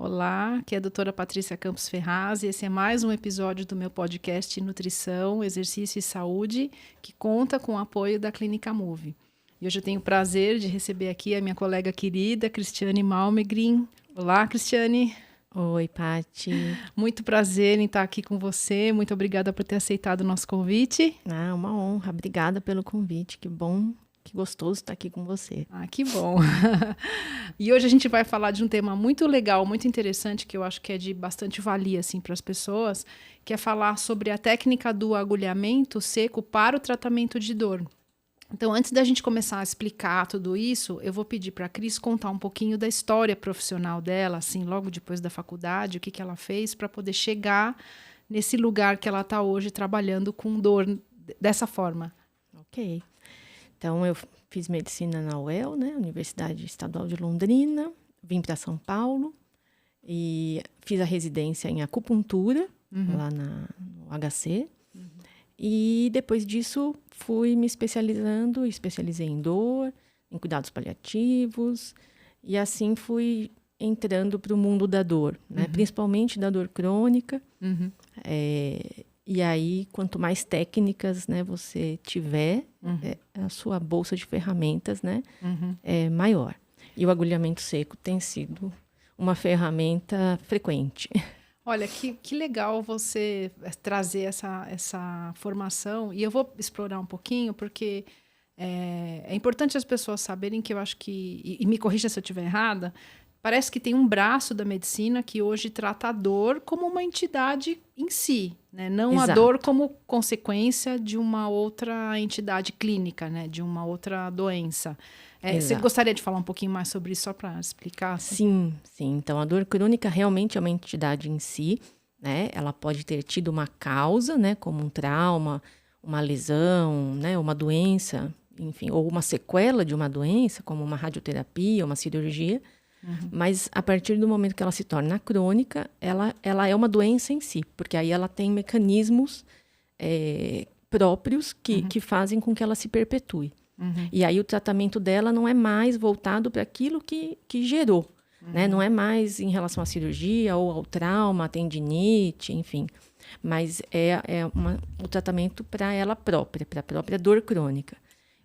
Olá, aqui é a doutora Patrícia Campos Ferraz e esse é mais um episódio do meu podcast Nutrição, Exercício e Saúde, que conta com o apoio da Clínica Move. E hoje eu tenho o prazer de receber aqui a minha colega querida, Cristiane Malmegren. Olá, Cristiane. Oi, Paty. Muito prazer em estar aqui com você. Muito obrigada por ter aceitado o nosso convite. Uma honra. Obrigada pelo convite. Que bom, que gostoso estar aqui com você. Que bom. E hoje a gente vai falar de um tema muito legal, muito interessante, que eu acho que é de bastante valia assim, para as pessoas, que é falar sobre a técnica do agulhamento seco para o tratamento de dor. Então, antes da gente começar a explicar tudo isso, eu vou pedir para a Cris contar um pouquinho da história profissional dela, assim, logo depois da faculdade, o que ela fez para poder chegar nesse lugar que ela está hoje trabalhando com dor dessa forma. Ok. Então, eu fiz medicina na UEL, né, Universidade Estadual de Londrina, vim para São Paulo e fiz a residência em acupuntura, lá no HC. E depois disso fui me especializei em dor, em cuidados paliativos, e assim fui entrando para o mundo da dor, né? Principalmente da dor crônica. E aí, quanto mais técnicas, né, você tiver, a sua bolsa de ferramentas, né, é maior. E o agulhamento seco tem sido uma ferramenta frequente. Olha, que legal você trazer essa formação. E eu vou explorar um pouquinho, porque é importante as pessoas saberem que eu acho que... E me corrija se eu estiver errada. Parece que tem um braço da medicina que hoje trata a dor como uma entidade em si, né? Não Exato. A dor como consequência de uma outra entidade clínica, né? De uma outra doença. Você gostaria de falar um pouquinho mais sobre isso, só para explicar? Sim. Então, a dor crônica realmente é uma entidade em si, né? Ela pode ter tido uma causa, né? Como um trauma, uma lesão, né? Uma doença, enfim, ou uma sequela de uma doença, como uma radioterapia, uma cirurgia. Mas, a partir do momento que ela se torna crônica, ela é uma doença em si, porque aí ela tem mecanismos próprios que fazem com que ela se perpetue. E aí o tratamento dela não é mais voltado para aquilo que gerou, né? Não é mais em relação à cirurgia ou ao trauma, à tendinite, enfim. Mas o tratamento para ela própria, para a própria dor crônica,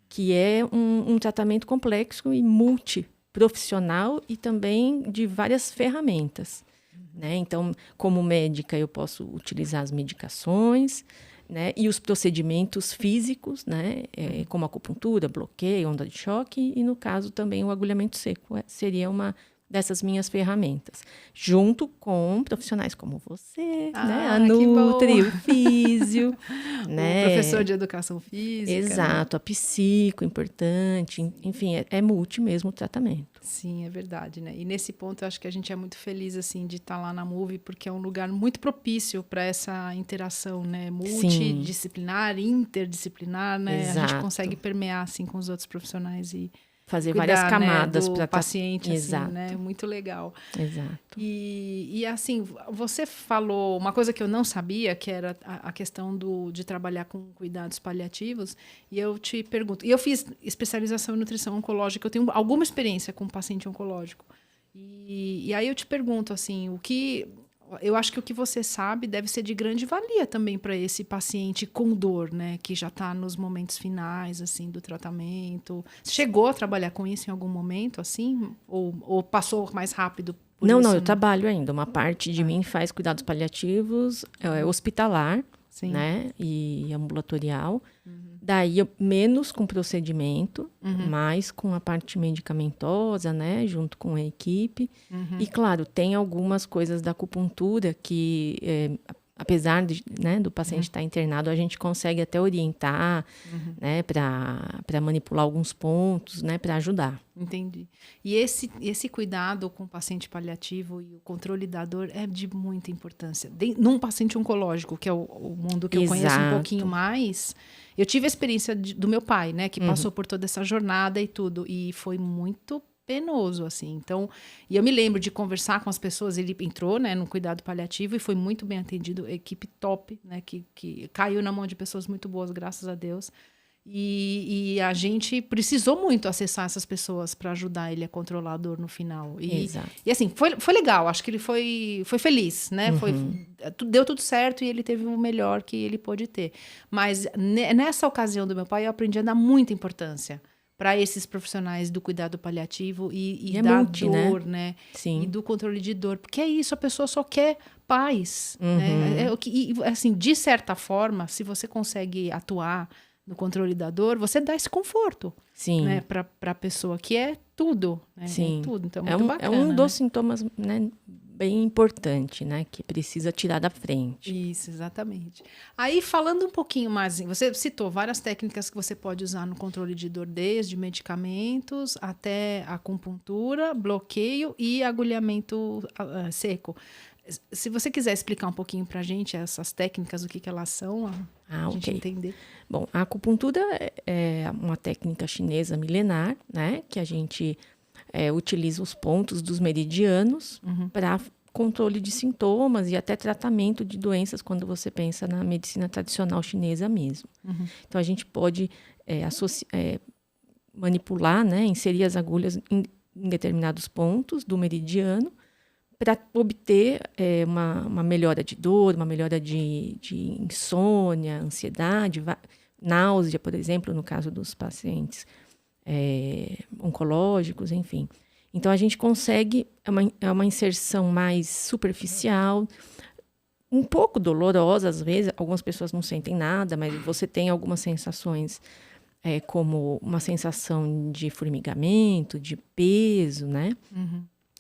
que é um tratamento complexo e multiprofissional e também de várias ferramentas, né? Então, como médica, eu posso utilizar as medicações, né, e os procedimentos físicos, né, como acupuntura, bloqueio, onda de choque, e no caso também o agulhamento seco seria uma dessas minhas ferramentas, junto com profissionais como você, né, a Nutri, o físio, né, o professor de educação física. Exato, né? A psico, importante, enfim, é multi mesmo o tratamento. Sim, é verdade, né? E nesse ponto eu acho que a gente é muito feliz, assim, de estar lá na Move, porque é um lugar muito propício para essa interação, né? Multidisciplinar, interdisciplinar, né? Exato. A gente consegue permear, assim, com os outros profissionais e fazer cuidar, várias camadas né, do paciente, Exato. assim, né? Muito legal. Exato. E assim, você falou uma coisa que eu não sabia, que era a questão de trabalhar com cuidados paliativos, e eu te pergunto, e eu fiz especialização em nutrição oncológica, eu tenho alguma experiência com paciente oncológico, e aí eu te pergunto, assim, eu acho que o que você sabe deve ser de grande valia também para esse paciente com dor, né? Que já está nos momentos finais, assim, do tratamento. Você chegou a trabalhar com isso em algum momento, assim? Ou passou mais rápido por isso? Não, eu trabalho ainda. Uma parte de mim faz cuidados paliativos hospitalar, Sim. né? E ambulatorial. Daí, menos com procedimento, mais com a parte medicamentosa, né? Junto com a equipe. E, claro, tem algumas coisas da acupuntura que, apesar do paciente estar internado, a gente consegue até orientar, né? Para manipular alguns pontos, né? Para ajudar. Entendi. E esse cuidado com o paciente paliativo e o controle da dor é de muita importância. Num paciente oncológico, que é o mundo que eu conheço um pouquinho mais, eu tive a experiência do meu pai, né? Que passou por toda essa jornada e tudo. E foi muito penoso, assim. Então, e eu me lembro de conversar com as pessoas, ele entrou, né, no cuidado paliativo e foi muito bem atendido, equipe top, né, que caiu na mão de pessoas muito boas, graças a Deus. E a gente precisou muito acessar essas pessoas para ajudar ele a controlar a dor no final. Exato. E assim, foi legal. Acho que ele foi feliz, né? Deu tudo certo e ele teve o melhor que ele pôde ter. Mas nessa ocasião do meu pai, eu aprendi a dar muita importância para esses profissionais do cuidado paliativo e da dor, né? Sim. E do controle de dor. Porque é isso, a pessoa só quer paz. Né? E, assim, de certa forma, se você consegue atuar no controle da dor, você dá esse conforto, Sim. Né, para a pessoa, que é tudo. Né? Sim. É tudo. Então, muito bacana. É um dos sintomas, né, bem importante, né, que precisa tirar da frente. Isso, exatamente. Aí, falando um pouquinho mais, você citou várias técnicas que você pode usar no controle de dor, desde medicamentos até acupuntura, bloqueio e agulhamento seco. Se você quiser explicar um pouquinho para a gente essas técnicas, o que elas são, a gente entender. Bom, a acupuntura é uma técnica chinesa milenar, né? Que a gente utiliza os pontos dos meridianos para controle de sintomas e até tratamento de doenças quando você pensa na medicina tradicional chinesa mesmo. Então, a gente pode manipular, né? Inserir as agulhas em determinados pontos do meridiano para obter uma melhora de dor, uma melhora de insônia, ansiedade, náusea, por exemplo, no caso dos pacientes oncológicos, enfim. Então, a gente consegue, é uma inserção mais superficial, um pouco dolorosa, às vezes, algumas pessoas não sentem nada, mas você tem algumas sensações, como uma sensação de formigamento, de peso, né?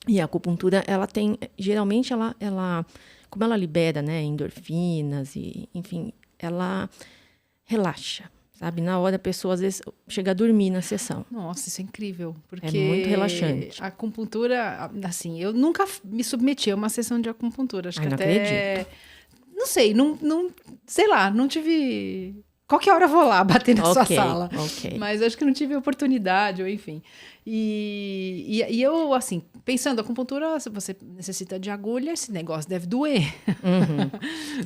E a acupuntura, ela tem, geralmente, ela como ela libera, né, endorfinas e, enfim, ela relaxa, sabe? Na hora a pessoa, às vezes, chega a dormir na sessão. Não,ossa, isso é incrível. Porque é muito relaxante. A acupuntura, assim, eu nunca me submeti a uma sessão de acupuntura. Acho que não até... acredito. Não sei, sei lá, não tive... Qualquer hora eu vou lá bater na sua sala. Mas acho que não tive oportunidade, ou enfim. E eu, assim, pensando, a acupuntura, você necessita de agulha, esse negócio deve doer.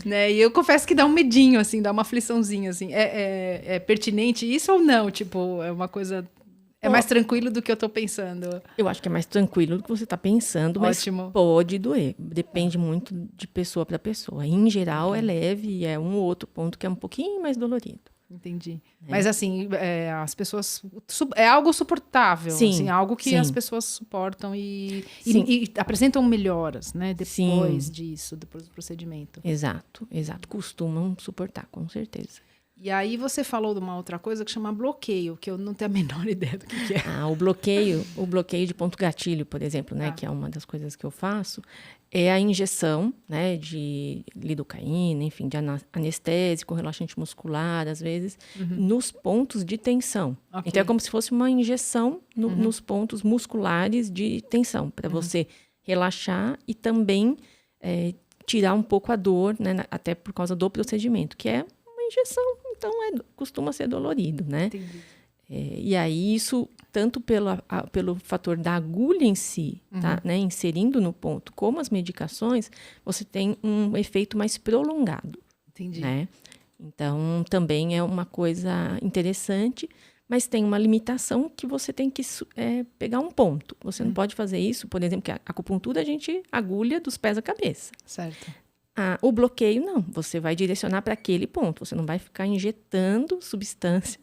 Né? E eu confesso que dá um medinho, assim, dá uma afliçãozinha, assim. É pertinente isso ou não? Tipo, é uma coisa... É mais tranquilo do que eu tô pensando. Eu acho que é mais tranquilo do que você tá pensando, mas pode doer. Depende muito de pessoa para pessoa. Em geral, é leve e é um ou outro ponto que é um pouquinho mais dolorido. Entendi. Mas, assim, as pessoas... É algo suportável. Sim. Assim, algo que as pessoas suportam e apresentam melhoras, né? Depois disso, depois do procedimento. Exato. Costumam suportar, com certeza. E aí você falou de uma outra coisa que chama bloqueio, que eu não tenho a menor ideia do que é. O bloqueio de ponto gatilho, por exemplo, né, que é uma das coisas que eu faço, é a injeção, né, de lidocaína, enfim, de anestésico, relaxante muscular, às vezes, nos pontos de tensão. Então, é como se fosse uma injeção nos pontos musculares de tensão, para você relaxar e também tirar um pouco a dor, né, até por causa do procedimento, que é uma injeção. Então, costuma ser dolorido, né? Entendi. E aí, isso, tanto pelo fator da agulha em si, tá, né, inserindo no ponto, como as medicações, você tem um efeito mais prolongado. Entendi. Né? Então, também é uma coisa interessante, mas tem uma limitação que você tem que pegar um ponto. Você não pode fazer isso, por exemplo, que a acupuntura a gente agulha dos pés à cabeça. Certo. O bloqueio, não. Você vai direcionar para aquele ponto. Você não vai ficar injetando substância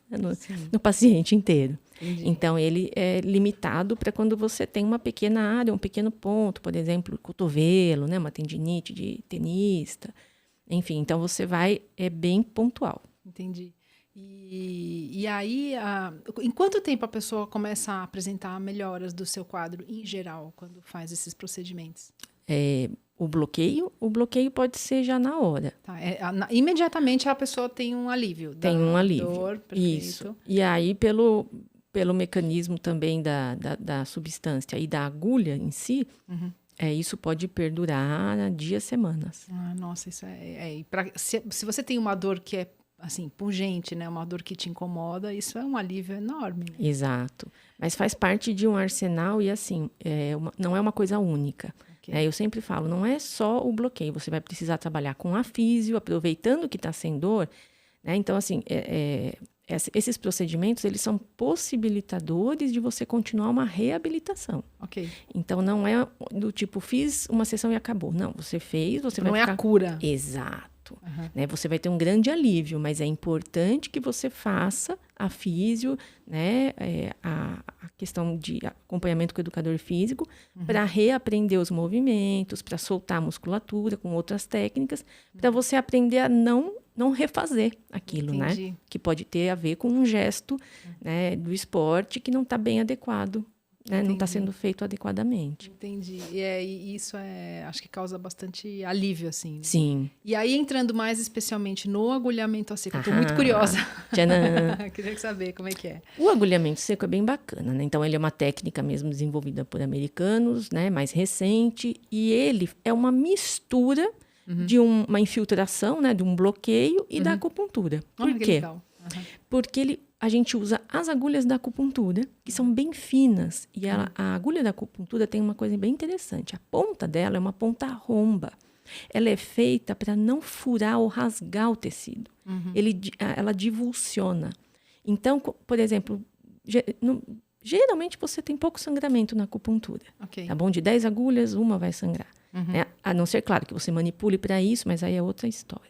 no paciente inteiro. Entendi. Então, ele é limitado para quando você tem uma pequena área, um pequeno ponto. Por exemplo, cotovelo, né? Uma tendinite de tenista. Enfim, então você vai... É bem pontual. Entendi. E aí, em quanto tempo a pessoa começa a apresentar melhoras do seu quadro, em geral, quando faz esses procedimentos? O bloqueio pode ser já na hora. Tá, imediatamente a pessoa tem um alívio. Tem um alívio. Dor, perfeito. Isso. E aí, pelo mecanismo também da substância e da agulha em si, isso pode perdurar dias, semanas. Nossa, isso se você tem uma dor que é assim, pungente, né? Uma dor que te incomoda, isso é um alívio enorme. Né? Exato. Mas faz parte de um arsenal e, assim, não é uma coisa única. Okay. Eu sempre falo, não é só o bloqueio. Você vai precisar trabalhar com a físio, aproveitando que está sem dor. Né? Então, assim, é esses procedimentos, eles são possibilitadores de você continuar uma reabilitação. Ok. Então, não é do tipo, fiz uma sessão e acabou. Não, você fez, você vai Não é ficar... a cura. Exato. Né? Você vai ter um grande alívio, mas é importante que você faça a físio, né? A questão de acompanhamento com o educador físico, para reaprender os movimentos, para soltar a musculatura com outras técnicas, para você aprender a não refazer aquilo, Entendi. né? Que pode ter a ver com um gesto, né, do esporte que não está bem adequado, né? Não está sendo feito adequadamente. Entendi. E isso acho que causa bastante alívio, assim. Sim. E aí, entrando mais especialmente no agulhamento a seco, eu estou muito curiosa. Tchanã. Queria saber como é que é. O agulhamento seco é bem bacana, né? Então, ele é uma técnica mesmo desenvolvida por americanos, né? Mais recente. E ele é uma mistura de uma infiltração, né? De um bloqueio e da acupuntura. Por Que quê? legal. Porque a gente usa as agulhas da acupuntura, que são bem finas. E a agulha da acupuntura tem uma coisa bem interessante. A ponta dela é uma ponta romba. Ela é feita para não furar ou rasgar o tecido. Ela divulsiona. Então, por exemplo, geralmente você tem pouco sangramento na acupuntura. Ok. Tá bom? De 10 agulhas, uma vai sangrar. Né? A não ser, claro, que você manipule para isso, mas aí é outra história.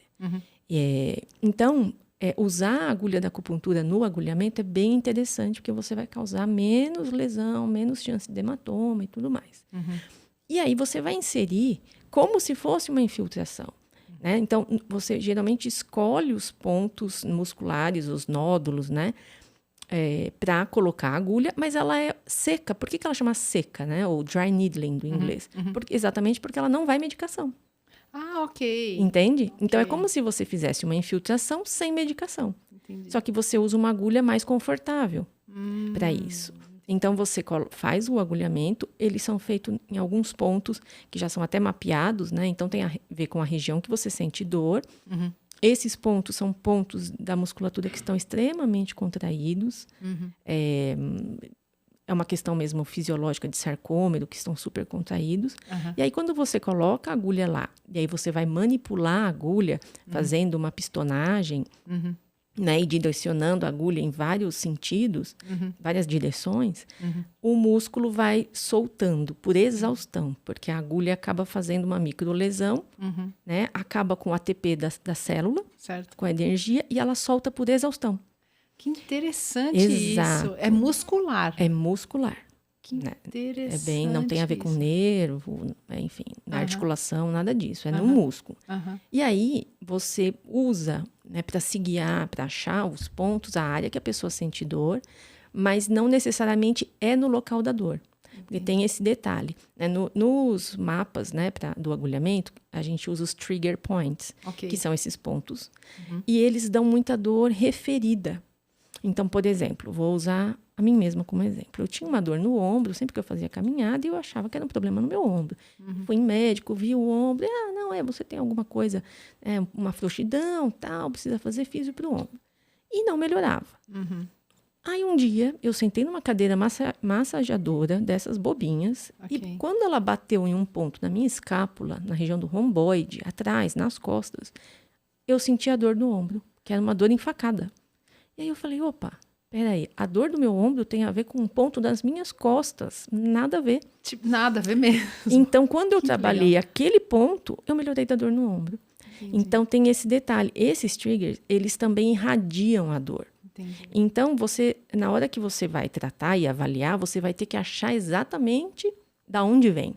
Então, usar a agulha da acupuntura no agulhamento é bem interessante, porque você vai causar menos lesão, menos chance de hematoma e tudo mais. E aí você vai inserir como se fosse uma infiltração. Né? Então, você geralmente escolhe os pontos musculares, os nódulos, né? Para colocar a agulha, mas ela é seca. Por que ela chama seca, né? Ou dry needling do inglês? Exatamente porque ela não vai medicação. Ah, ok. Entende? Então, é como se você fizesse uma infiltração sem medicação. Entendi. Só que você usa uma agulha mais confortável para isso. Então, você faz o agulhamento, eles são feitos em alguns pontos que já são até mapeados, né? Então, tem a ver com a região que você sente dor. Esses pontos são pontos da musculatura que estão extremamente contraídos. É uma questão mesmo fisiológica de sarcômero, que estão super contraídos. E aí, quando você coloca a agulha lá, e aí você vai manipular a agulha, fazendo uma pistonagem, né, e direcionando a agulha em vários sentidos, várias direções, o músculo vai soltando por exaustão, porque a agulha acaba fazendo uma microlesão, né, acaba com o ATP da célula, certo. com a energia, e ela solta por exaustão. Que interessante Exato. isso. É muscular. É muscular. Que interessante. É bem, não tem a ver com isso. nervo, enfim, na articulação, nada disso. É no músculo. E aí, você usa, né, para se guiar, para achar os pontos, a área que a pessoa sente dor, mas não necessariamente é no local da dor. Porque tem esse detalhe. Né? Nos mapas, né, do agulhamento, a gente usa os trigger points, que são esses pontos. E eles dão muita dor referida. Então, por exemplo, vou usar a mim mesma como exemplo. Eu tinha uma dor no ombro, sempre que eu fazia caminhada, e eu achava que era um problema no meu ombro. Fui em médico, vi o ombro, você tem alguma coisa, uma frouxidão, tal, precisa fazer físio para o ombro. E não melhorava. Aí um dia, eu sentei numa cadeira massageadora, dessas bobinhas, e quando ela bateu em um ponto na minha escápula, na região do romboide, atrás, nas costas, eu senti a dor no ombro, que era uma dor enfacada. E aí eu falei, opa, peraí, a dor do meu ombro tem a ver com um ponto das minhas costas, nada a ver. Tipo, nada a ver mesmo. Então, quando eu trabalhei aquele ponto, eu melhorei da dor no ombro. Entendi. Então, tem esse detalhe. Esses triggers, eles também irradiam a dor. Entendi. Então, na hora que você vai tratar e avaliar, você vai ter que achar exatamente da onde vem.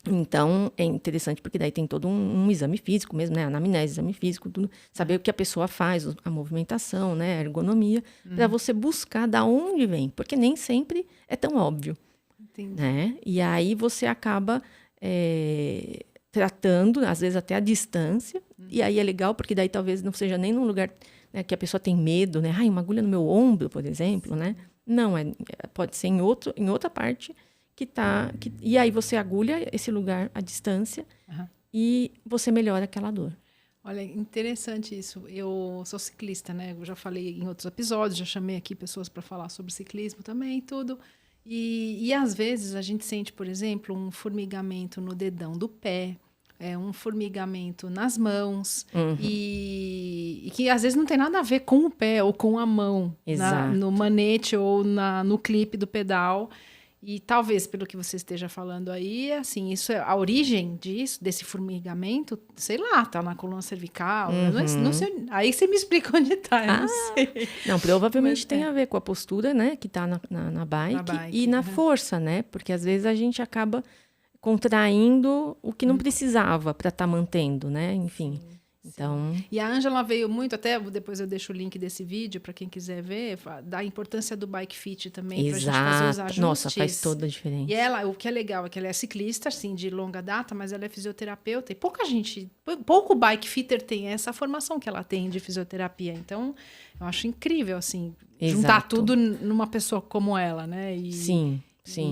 Então, é interessante porque daí tem todo um exame físico mesmo, né? Anamnese, exame físico, tudo. Saber o que a pessoa faz, a movimentação, né? A ergonomia, para você buscar da onde vem. Porque nem sempre é tão óbvio. Entendi. Né? E aí você acaba tratando, às vezes até à distância. E aí é legal porque daí talvez não seja nem num lugar, né, que a pessoa tem medo, né? Uma agulha no meu ombro, por exemplo, né? Não, pode ser em outra parte e aí você agulha esse lugar à distância e você melhora aquela dor. Olha, interessante isso. Eu sou ciclista, né? Eu já falei em outros episódios, já chamei aqui pessoas para falar sobre ciclismo também e tudo. E às vezes a gente sente, por exemplo, um formigamento no dedão do pé. um formigamento nas mãos e que às vezes não tem nada a ver com o pé ou com a mão, no manete ou no clipe do pedal. E talvez, pelo que você esteja falando aí, assim, isso é a origem desse formigamento, sei lá, tá na coluna cervical. Não sei, aí você me explica onde tá, eu não sei. Não, provavelmente tem a ver com a postura, né, que tá na bike e na força, né? Porque às vezes a gente acaba contraindo o que não precisava para estar mantendo, né? Enfim. Sim. Então... E a Ângela veio muito, até depois eu deixo o link desse vídeo para quem quiser ver, da importância do bike fit também, para a gente fazer os ajustes. Nossa, faz toda a diferença. E ela, o que é legal é que ela é ciclista, assim, de longa data, mas ela é fisioterapeuta, e pouco bike fitter tem essa formação que ela tem de fisioterapia. Então, eu acho incrível, assim, juntar tudo numa pessoa como ela, né? Sim.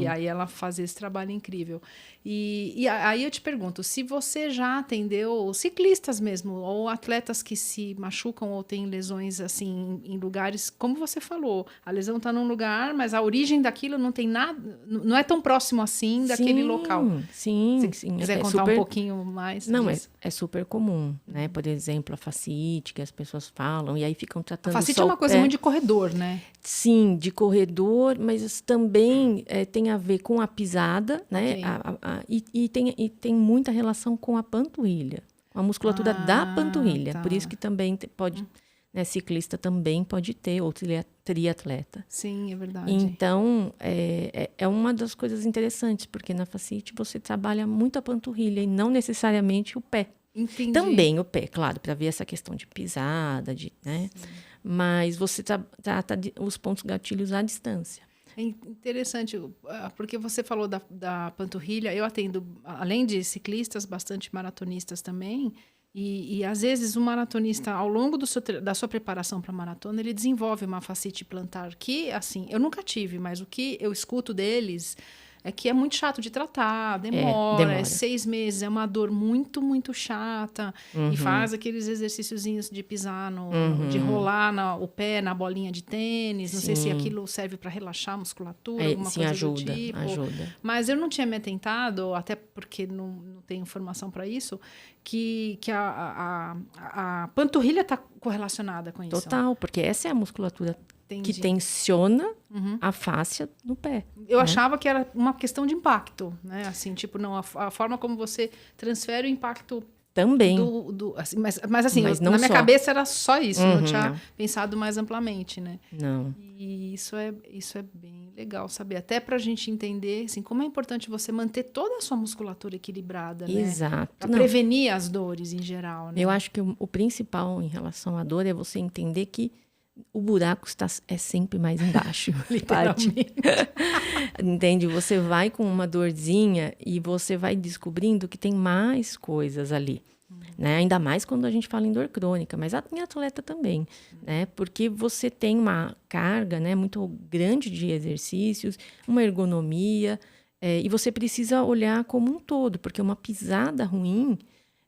E aí ela fazer esse trabalho incrível. E aí eu te pergunto, se você já atendeu ciclistas mesmo, ou atletas que se machucam ou têm lesões assim em lugares, como você falou, a lesão está num lugar, mas a origem daquilo não tem nada, não é tão próximo assim daquele local. Sim. Se quiser contar um pouquinho mais. Não, é super comum, né? Por exemplo, a fascite, que as pessoas falam, e aí ficam tratando. A fascite é uma coisa muito de corredor, né? Sim, de corredor, mas também tem a ver com a pisada, né? Okay. E tem muita relação com a panturrilha, com a musculatura da panturrilha. Tá. Por isso que também pode, né, ciclista também pode ter, ou triatleta. Sim, é verdade. Então, é uma das coisas interessantes, porque na fascite você trabalha muito a panturrilha e não necessariamente o pé. Entendi. Também o pé, claro, para ver essa questão de pisada, né? Mas você trata os pontos gatilhos à distância. É interessante, porque você falou da panturrilha. Eu atendo, além de ciclistas, bastante maratonistas também. E às vezes, o maratonista, ao longo da sua preparação para a maratona, ele desenvolve uma fascite plantar que, assim, eu nunca tive, mas o que eu escuto deles é que é muito chato de tratar, demora. 6 meses, é uma dor muito, muito chata. E faz aqueles exercíciozinhos de pisar, de rolar o pé na bolinha de tênis. Não sei se aquilo serve para relaxar a musculatura, alguma coisa ajuda, do tipo. Ajuda. Mas eu não tinha me atentado, até porque não tenho informação para isso, que a panturrilha está correlacionada com isso. Total, porque essa é a musculatura que tensiona a fáscia no pé. Eu achava que era uma questão de impacto, né? Assim, tipo, não, a forma como você transfere o impacto também. Assim, mas assim, na minha cabeça era só isso, não tinha pensado mais amplamente, né? Não. E isso é bem legal saber, até pra gente entender, assim, como é importante você manter toda a sua musculatura equilibrada, né? Exato. Pra prevenir as dores em geral, né? Eu acho que o principal em relação à dor é você entender que o buraco é sempre mais embaixo. Literalmente. Entende? Você vai com uma dorzinha e você vai descobrindo que tem mais coisas ali. Né? Ainda mais quando a gente fala em dor crônica, mas em atleta também. Né? Porque você tem uma carga, né, muito grande de exercícios, uma ergonomia, e você precisa olhar como um todo, porque uma pisada ruim,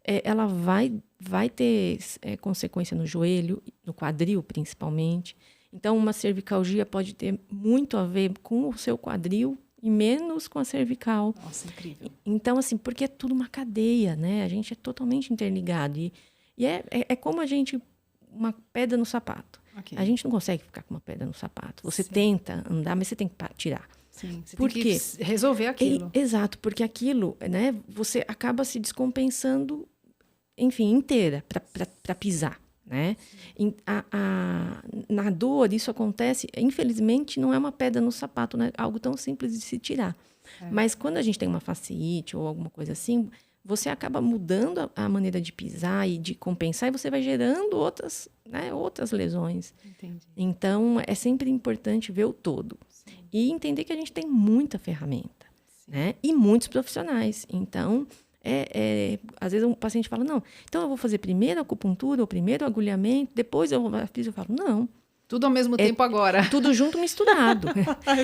ela vai ter consequência no joelho, no quadril principalmente. Então, uma cervicalgia pode ter muito a ver com o seu quadril e menos com a cervical. Nossa, incrível. Então, assim, porque é tudo uma cadeia, né? A gente é totalmente interligado. E é como uma pedra no sapato. Okay. A gente não consegue ficar com uma pedra no sapato. Você tenta andar, mas você tem que tirar. Sim, você tem que resolver aquilo. Exato, porque aquilo, né? Você acaba se descompensando, enfim, inteira para pisar, né? Na dor, isso acontece, infelizmente, não é uma pedra no sapato, né? Algo tão simples de se tirar. Mas quando a gente tem uma fasciite ou alguma coisa assim, você acaba mudando a maneira de pisar e de compensar, e você vai gerando outras lesões. Entendi. Então, é sempre importante ver o todo. Sim. E entender que a gente tem muita ferramenta, né? E muitos profissionais. Então, às vezes um paciente fala, não, então eu vou fazer primeiro a acupuntura, ou primeiro o agulhamento, depois eu falo, não. Tudo ao mesmo tempo agora. Tudo junto, misturado.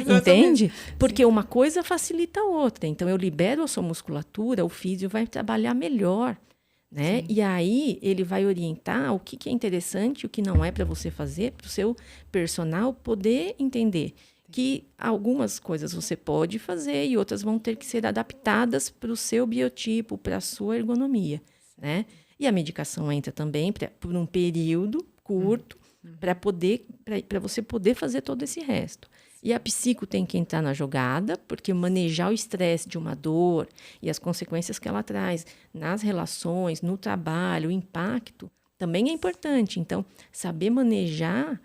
Entende? Porque uma coisa facilita a outra. Então, eu libero a sua musculatura, o físio vai trabalhar melhor, né? E aí, ele vai orientar o que é interessante, o que não é para você fazer, para o seu personal poder entender. que algumas coisas você pode fazer e outras vão ter que ser adaptadas para o seu biotipo, para a sua ergonomia, né? E a medicação entra também por um período curto para você poder fazer todo esse resto. E a psico tem que entrar na jogada, porque manejar o estresse de uma dor e as consequências que ela traz nas relações, no trabalho, o impacto, também é importante. Então, saber manejar,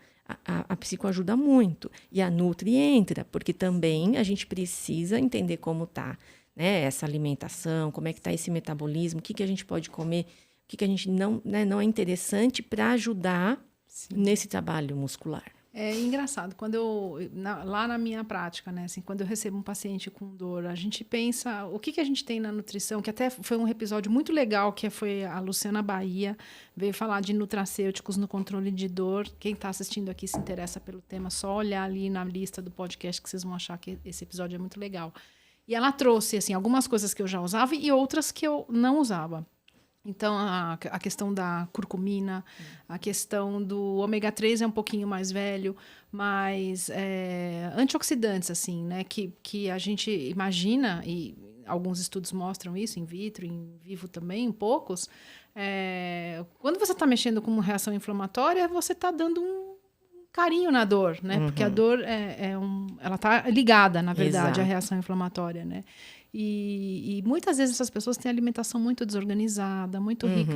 a psico ajuda muito. E a Nutri entra, porque também a gente precisa entender como está, né, essa alimentação, como é que está esse metabolismo, o que a gente pode comer, o que a gente não é interessante para ajudar nesse trabalho muscular. É engraçado, lá na minha prática, né, assim, quando eu recebo um paciente com dor, a gente pensa, o que a gente tem na nutrição, que até foi um episódio muito legal, que foi a Luciana Bahia, veio falar de nutracêuticos no controle de dor. Quem está assistindo aqui se interessa pelo tema, só olhar ali na lista do podcast que vocês vão achar que esse episódio é muito legal. E ela trouxe, assim, algumas coisas que eu já usava e outras que eu não usava. Então, a questão da curcumina, a questão do ômega 3 é um pouquinho mais velho, mas antioxidantes, assim, né, que a gente imagina, e alguns estudos mostram isso, in vitro, em vivo também, poucos, quando você está mexendo com uma reação inflamatória, você está dando um carinho na dor, né? Porque a dor, ela está ligada, na verdade, à reação inflamatória, né? E muitas vezes essas pessoas têm alimentação muito desorganizada, muito rica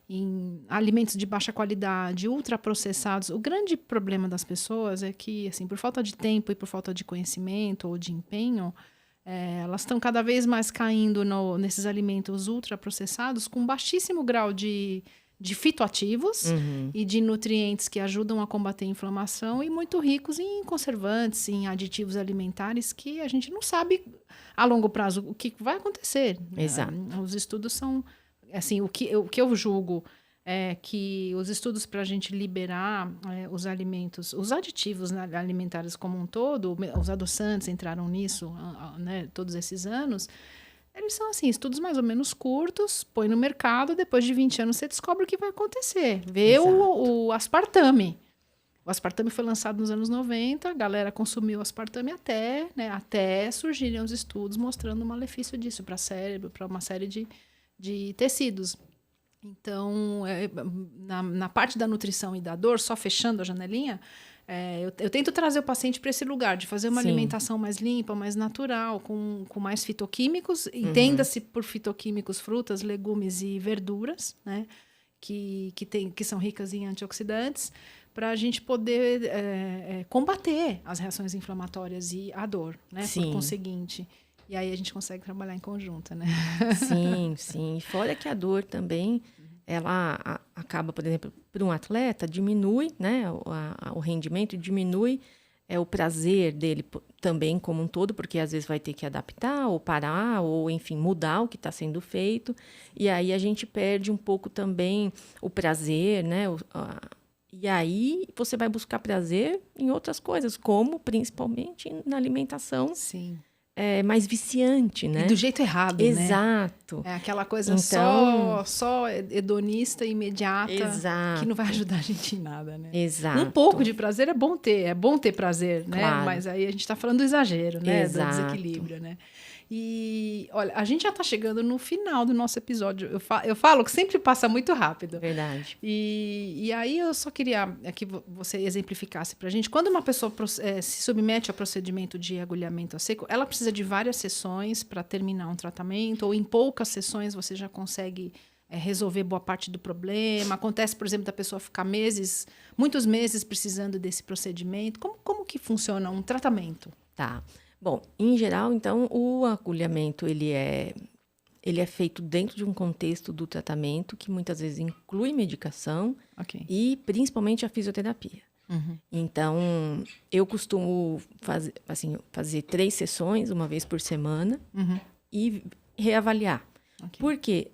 em alimentos de baixa qualidade, ultraprocessados. O grande problema das pessoas é que, assim, por falta de tempo e por falta de conhecimento ou de empenho, elas estão cada vez mais caindo nesses alimentos ultraprocessados com baixíssimo grau de fitoativos e de nutrientes que ajudam a combater a inflamação e muito ricos em conservantes, em aditivos alimentares que a gente não sabe a longo prazo o que vai acontecer. Exato. Os estudos são... Assim, o que eu julgo é que os estudos para a gente liberar os alimentos, os aditivos, né, alimentares como um todo, os adoçantes entraram nisso, né, todos esses anos... Eles são, assim, estudos mais ou menos curtos, põe no mercado, depois de 20 anos você descobre o que vai acontecer. Vê o aspartame. O aspartame foi lançado nos anos 90, a galera consumiu aspartame até surgirem os estudos mostrando o malefício disso para cérebro, para uma série de tecidos. Então, na parte da nutrição e da dor, só fechando a janelinha, eu tento trazer o paciente para esse lugar, de fazer uma alimentação mais limpa, mais natural, com mais fitoquímicos. Entenda-se por fitoquímicos frutas, legumes e verduras, né? Que são ricas em antioxidantes, para a gente poder combater as reações inflamatórias e a dor, né? Por conseguinte. E aí a gente consegue trabalhar em conjunto, né? Sim. Fora que a dor também... ela acaba, por exemplo, para um atleta, diminui, né, o rendimento, diminui o prazer dele também como um todo, porque às vezes vai ter que adaptar ou parar, ou enfim, mudar o que está sendo feito. E aí a gente perde um pouco também o prazer, né? E aí você vai buscar prazer em outras coisas, como principalmente na alimentação. Sim. Mais viciante, né? E do jeito errado, Exato. né? É aquela coisa só hedonista, imediata, que não vai ajudar a gente em nada, né? Exato. Um pouco de prazer é bom ter prazer, né? Claro. Mas aí a gente está falando do exagero, né? Exato. Do desequilíbrio, né? E, olha, a gente já está chegando no final do nosso episódio. Eu falo que sempre passa muito rápido. Verdade. E aí eu só queria que você exemplificasse para a gente. Quando uma pessoa se submete ao procedimento de agulhamento a seco, ela precisa de várias sessões para terminar um tratamento? Ou em poucas sessões você já consegue resolver boa parte do problema? Acontece, por exemplo, da pessoa ficar muitos meses precisando desse procedimento. Como que funciona um tratamento? Tá. Bom, em geral, então, o agulhamento ele é feito dentro de um contexto do tratamento que muitas vezes inclui medicação e principalmente a fisioterapia. Então, eu costumo fazer 3 sessões, uma vez por semana, e reavaliar. Porque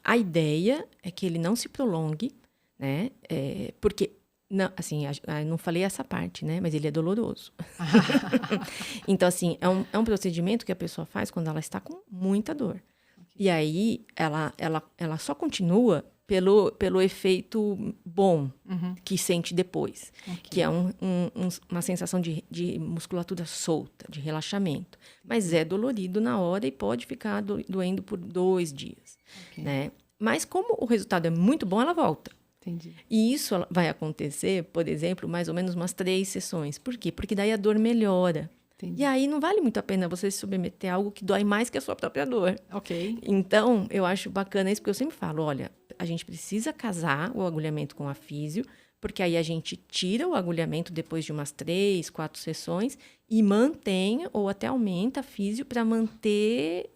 a ideia é que ele não se prolongue, né? Porque... Não, assim, eu não falei essa parte, né? Mas ele é doloroso. Então, assim, é um procedimento que a pessoa faz quando ela está com muita dor. E aí, ela só continua pelo efeito bom que sente depois, que é uma sensação de musculatura solta, de relaxamento. Mas é dolorido na hora e pode ficar doendo por 2 dias. Né? Mas como o resultado é muito bom, ela volta. Entendi. E isso vai acontecer, por exemplo, mais ou menos umas 3 sessões. Por quê? Porque daí a dor melhora. Entendi. E aí não vale muito a pena você se submeter a algo que dói mais que a sua própria dor. Ok. Então, eu acho bacana isso, porque eu sempre falo, olha, a gente precisa casar o agulhamento com a físio, porque aí a gente tira o agulhamento depois de umas 3, 4 sessões e mantém ou até aumenta a físio para manter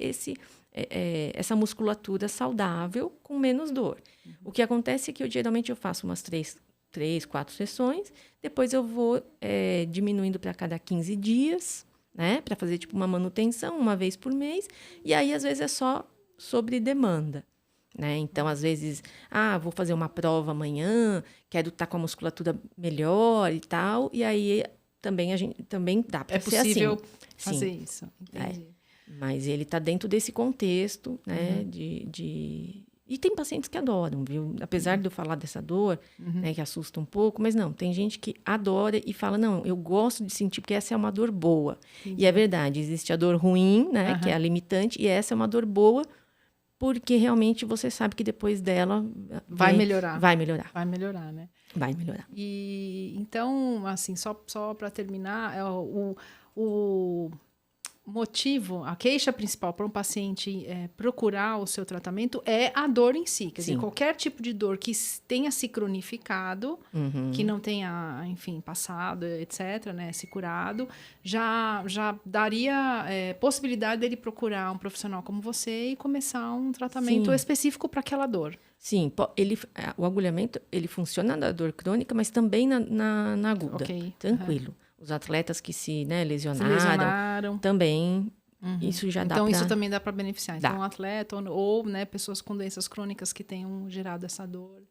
essa musculatura saudável com menos dor. O que acontece é que geralmente eu faço umas 3, 4 sessões, depois eu vou diminuindo para cada 15 dias, né? Para fazer tipo uma manutenção, uma vez por mês, e aí às vezes é só sobre demanda. Né? Então, às vezes, vou fazer uma prova amanhã, quero estar com a musculatura melhor e tal, e aí também dá para ser assim. É possível fazer isso, entendi. Mas ele está dentro desse contexto, né, E tem pacientes que adoram, viu? Apesar de eu falar dessa dor, né, que assusta um pouco, mas não, tem gente que adora e fala, não, eu gosto de sentir, porque essa é uma dor boa. E é verdade, existe a dor ruim, né, que é a limitante, e essa é uma dor boa, porque realmente você sabe que depois dela... Vai melhorar. Vai melhorar. Vai melhorar, né? Vai melhorar. E, então, assim, só para terminar, o motivo, a queixa principal para um paciente procurar o seu tratamento é a dor em si. Quer dizer, qualquer tipo de dor que tenha se cronificado, que não tenha, enfim, passado, etc., né, se curado, já daria possibilidade dele procurar um profissional como você e começar um tratamento específico para aquela dor. Sim, o agulhamento ele funciona na dor crônica, mas também na aguda. Tranquilo. Os atletas que se lesionaram também, isso já dá Então, pra... isso também dá para beneficiar. Então, um atleta ou né, pessoas com doenças crônicas que tenham gerado essa dor.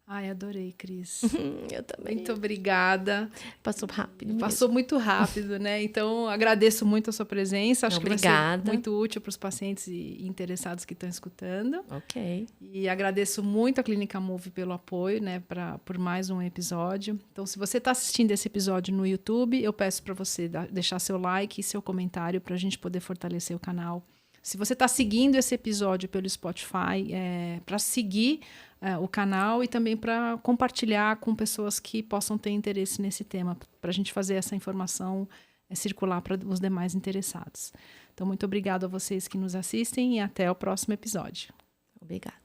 Ai, adorei, Cris. Eu também. Muito obrigada. Passou rápido mesmo. Passou muito rápido, né? Então, agradeço muito a sua presença. Acho que vai ser muito útil para os pacientes e interessados que estão escutando. Ok. E agradeço muito a Clínica Move pelo apoio, né? Por mais um episódio. Então, se você está assistindo esse episódio no YouTube, eu peço para você deixar seu like e seu comentário para a gente poder fortalecer o canal. Se você está seguindo esse episódio pelo Spotify, para seguir o canal e também para compartilhar com pessoas que possam ter interesse nesse tema, para a gente fazer essa informação circular para os demais interessados. Então, muito obrigada a vocês que nos assistem e até o próximo episódio. Obrigada.